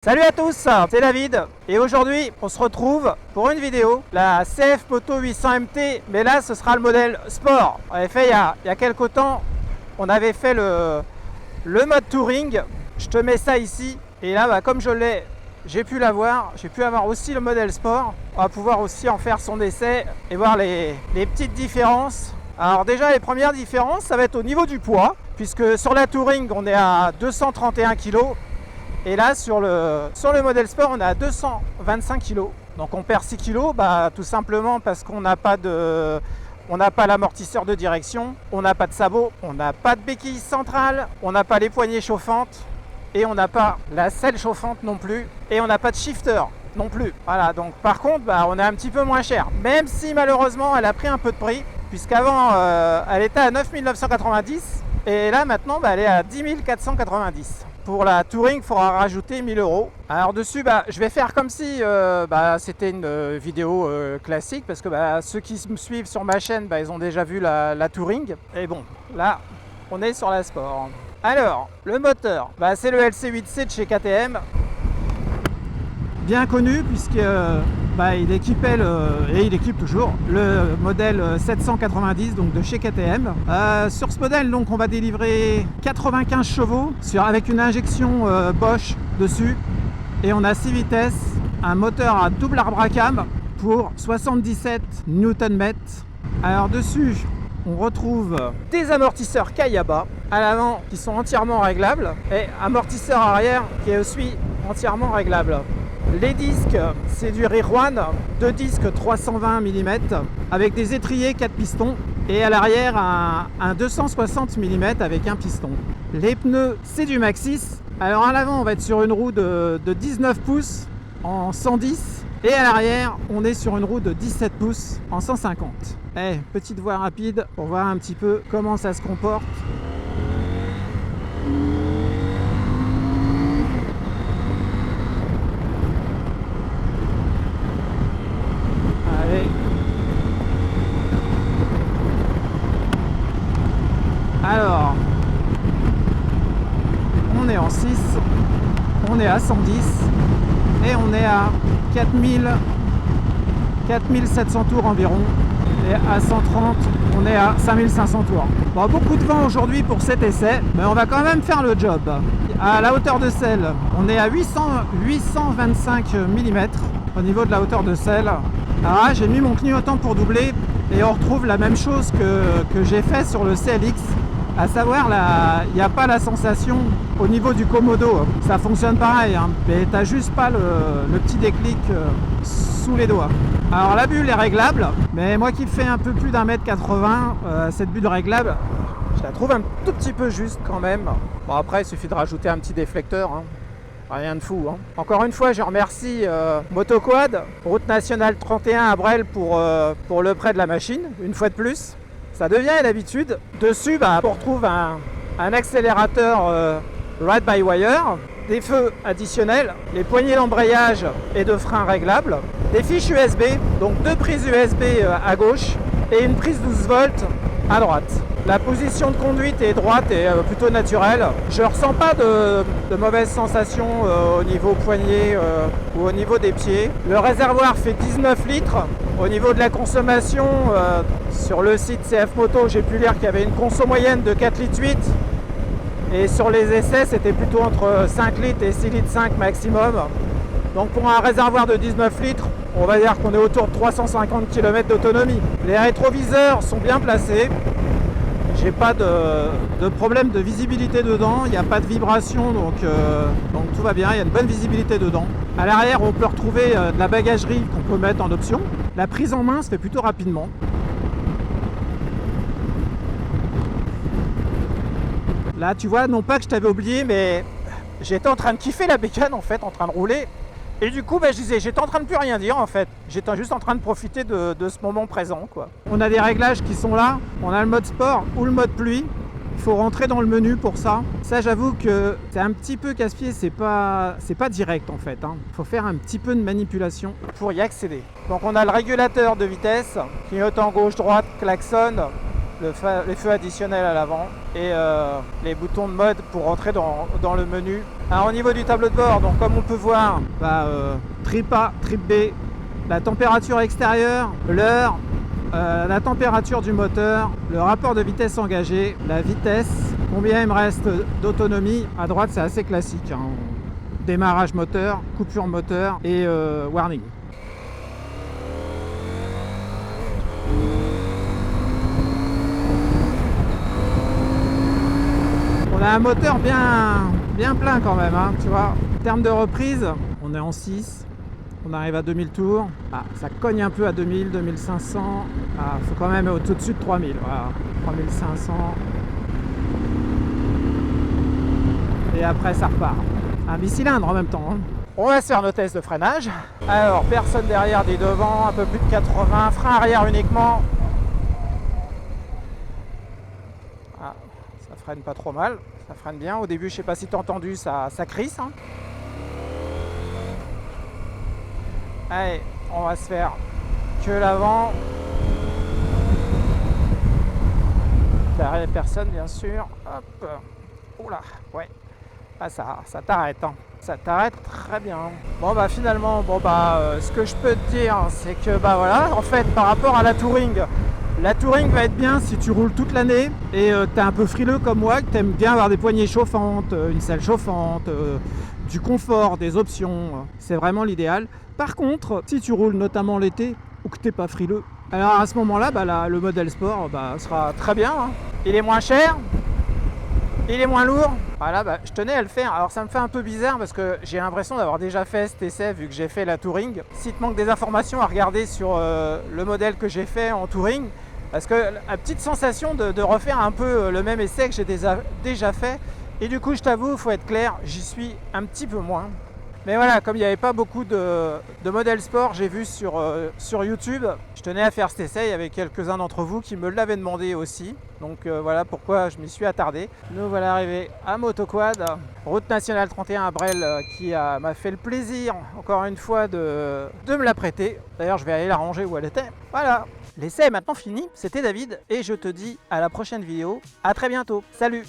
Salut à tous, c'est David et aujourd'hui on se retrouve pour une vidéo, la CF Moto 800 MT, mais là ce sera le modèle sport. On avait fait il y a quelques temps, on avait fait le mode touring, je te mets ça ici et là comme je l'ai, j'ai pu l'avoir, j'ai pu avoir aussi le modèle sport. On va pouvoir aussi en faire son essai et voir les petites différences. Alors déjà les premières différences ça va être au niveau du poids, puisque sur la touring on est à 231 kg. Et là, sur le modèle sport, on est à 225 kg. Donc on perd 6 kg, tout simplement parce qu'on n'a pas l'amortisseur de direction, on n'a pas de sabot, on n'a pas de béquille centrale, on n'a pas les poignées chauffantes et on n'a pas la selle chauffante non plus et on n'a pas de shifter non plus. Voilà, donc par contre, on est un petit peu moins cher. Même si malheureusement, elle a pris un peu de prix, puisqu'avant, elle était à 9 990 et là maintenant, elle est à 10 490. Pour la touring, il faudra rajouter 1000 €. Alors dessus, je vais faire comme si c'était une vidéo classique, parce que ceux qui me suivent sur ma chaîne, ils ont déjà vu la touring. Et bon, là, on est sur la sport. Alors, le moteur, c'est le LC8C de chez KTM. Bien connu, puisque il équipait il équipe toujours le modèle 790 donc de chez KTM. Sur ce modèle, donc, on va délivrer 95 chevaux avec une injection Bosch dessus, et on a 6 vitesses, un moteur à double arbre à cam pour 77 Nm. Alors dessus, on retrouve des amortisseurs Kayaba à l'avant qui sont entièrement réglables et amortisseur arrière qui est aussi entièrement réglable. Les disques, c'est du Rear One, 2 disques 320 mm avec des étriers 4 pistons et à l'arrière un 260 mm avec un piston. Les pneus, c'est du Maxxis. Alors à l'avant, on va être sur une roue de 19 pouces en 110 et à l'arrière, on est sur une roue de 17 pouces en 150. Petite voie rapide pour voir un petit peu comment ça se comporte. Alors, on est en 6, on est à 110 et on est à 4700 tours environ. Et à 130, on est à 5500 tours. Beaucoup de vent aujourd'hui pour cet essai, mais on va quand même faire le job. À la hauteur de selle, on est à 825 mm au niveau de la hauteur de selle. Alors là, j'ai mis mon clignotant pour doubler et on retrouve la même chose que j'ai fait sur le CLX. À savoir, il n'y a pas la sensation au niveau du Komodo. Ça fonctionne pareil, mais tu n'as juste pas le petit déclic sous les doigts. Alors la bulle est réglable, mais moi qui fais un peu plus d'1m80, cette bulle réglable, je la trouve un tout petit peu juste quand même. Après, il suffit de rajouter un petit déflecteur. Rien de fou. Encore une fois, je remercie Motoquad, route nationale 31 à Bresles pour le prêt de la machine, une fois de plus. Ça devient une habitude. Dessus, on retrouve un accélérateur ride-by-wire, des feux additionnels, les poignées d'embrayage et de frein réglables, des fiches USB, donc 2 prises USB à gauche et une prise 12 volts à droite. La position de conduite est droite et plutôt naturelle. Je ne ressens pas de mauvaises sensations au niveau poignet ou au niveau des pieds. Le réservoir fait 19 litres. Au niveau de la consommation, sur le site CF Moto, j'ai pu lire qu'il y avait une conso moyenne de 4 litres 8. Et sur les essais, c'était plutôt entre 5 litres et 6 litres 5 maximum. Donc pour un réservoir de 19 litres, on va dire qu'on est autour de 350 km d'autonomie. Les rétroviseurs sont bien placés. J'ai pas de problème de visibilité dedans, il n'y a pas de vibration, donc tout va bien, il y a une bonne visibilité dedans. À l'arrière, on peut retrouver de la bagagerie qu'on peut mettre en option. La prise en main se fait plutôt rapidement. Là, tu vois, non pas que je t'avais oublié, mais j'étais en train de kiffer la bécane, en fait, en train de rouler. Et du coup, je disais, j'étais en train de plus rien dire, en fait. J'étais juste en train de profiter de ce moment présent, quoi. On a des réglages qui sont là. On a le mode sport ou le mode pluie. Il faut rentrer dans le menu pour ça. Ça, j'avoue que c'est un petit peu casse-pied. C'est pas direct, en fait. Il faut faire un petit peu de manipulation pour y accéder. Donc, on a le régulateur de vitesse, clignotant gauche-droite, klaxon. les feux additionnels à l'avant et les boutons de mode pour rentrer dans le menu. Alors au niveau du tableau de bord, donc comme on peut voir, trip A, trip B, la température extérieure, l'heure, la température du moteur, le rapport de vitesse engagé, la vitesse, combien il me reste d'autonomie. À droite c'est assez classique, hein. Démarrage moteur, coupure moteur et warning. On a un moteur bien plein quand même, hein, tu vois. En termes de reprise, on est en 6. On arrive à 2000 tours. Ah, ça cogne un peu à 2000, 2500. Ah, faut quand même au-dessus de 3000. Voilà, 3500. Et après, ça repart. Un bicylindre en même temps, hein. On va se faire nos tests de freinage. Alors, personne derrière des devants, un peu plus de 80. Frein arrière uniquement. Ah, ça freine pas trop mal. Ça freine bien. Au début, je sais pas si tu as entendu, ça crisse, hein. Allez, on va se faire que l'avant. Derrière personne, bien sûr. Hop. Oula, ouais. Ah, ça t'arrête, hein. Ça t'arrête très bien. Bon bah finalement, ce que je peux te dire, c'est que voilà, en fait, par rapport à la Touring va être bien si tu roules toute l'année et t'es un peu frileux comme moi, que t'aimes bien avoir des poignées chauffantes, une selle chauffante, du confort, des options. C'est vraiment l'idéal. Par contre, si tu roules notamment l'été ou que t'es pas frileux, alors à ce moment-là, le modèle sport sera très bien, hein. Il est moins cher, il est moins lourd. Voilà, je tenais à le faire. Alors ça me fait un peu bizarre parce que j'ai l'impression d'avoir déjà fait cet essai vu que j'ai fait la Touring. Si te manque des informations à regarder sur le modèle que j'ai fait en Touring, parce que la petite sensation de refaire un peu le même essai que j'ai déjà fait. Et du coup, je t'avoue, il faut être clair, j'y suis un petit peu moins. Mais voilà, comme il n'y avait pas beaucoup de modèles sport, j'ai vu sur YouTube, je tenais à faire cet essai. Il y avait quelques-uns d'entre vous qui me l'avaient demandé aussi. Donc voilà pourquoi je m'y suis attardé. Nous voilà arrivés à Motoquad, route nationale 31 à Bresles, qui m'a fait le plaisir, encore une fois, de me la prêter. D'ailleurs, je vais aller la ranger où elle était. Voilà, l'essai est maintenant fini. C'était David et je te dis à la prochaine vidéo. À très bientôt. Salut!